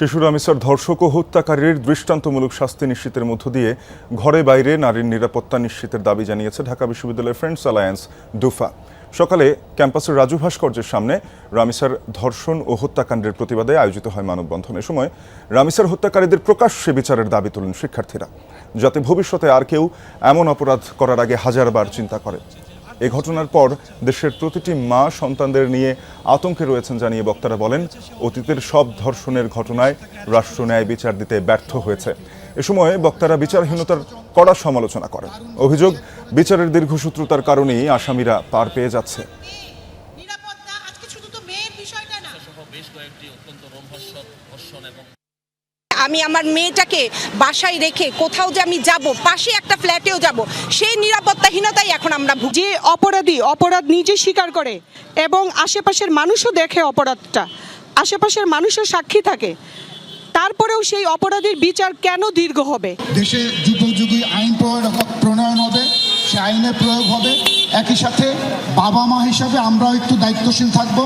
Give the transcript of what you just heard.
শিশু রামিসার ধর্ষক ও হত্যাকারীর দৃষ্টান্তমূলক শাস্তি নিশ্চিতের মধ্য দিয়ে ঘরে বাইরে নারীর নিরাপত্তা নিশ্চিতের দাবি জানিয়েছে ঢাকা বিশ্ববিদ্যালয়ের ফ্রেন্ডস অ্যালায়েন্স ডুফা। সকালে ক্যাম্পাসের রাজু ভাস্কর্যের সামনে রামিসার ধর্ষণ ও হত্যাকাণ্ডের প্রতিবাদে আয়োজিত হয় মানববন্ধন। এ সময় রামিসার হত্যাকারীদের প্রকাশ্যে বিচারের দাবি তোলেন শিক্ষার্থীরা, যাতে ভবিষ্যতে আর কেউ এমন অপরাধ করার আগে হাজারবার চিন্তা করে। এই ঘটনার পর দেশের প্রতিটি মা সন্তানদের নিয়ে আতঙ্কে রয়েছেন জানিয়ে বক্তারা বলেন, অতীতের সব ধর্ষণের ঘটনায় রাষ্ট্র ন্যায় বিচার দিতে ব্যর্থ হয়েছে। এ সময় বক্তারা বিচারহীনতার কড়া সমালোচনা করেন। অভিযোগ, বিচারের দীর্ঘসূত্রতার কারণেই আসামিরা পার পেয়ে যাচ্ছে। আমি আমার মেয়েটাকে বাসায় রেখে কোথাও যে আমি যাব, পাশে একটা ফ্ল্যাটেও যাব, সেই নিরাপত্তাহীনতাই এখন আমরা যে অপরাধ নিজে স্বীকার করে এবং আশেপাশের মানুষও দেখে অপরাধটা, আশেপাশের মানুষও সাক্ষী থাকে, তারপরেও সেই অপরাধের বিচার কেন দীর্ঘ হবে? দেশে যুগোপযোগী আইন প্রণয়ন হবে, সে আইনের প্রয়োগ হবে। একই সাথে বাবা মা হিসাবে আমরাও একটু দায়িত্বশীল থাকবো।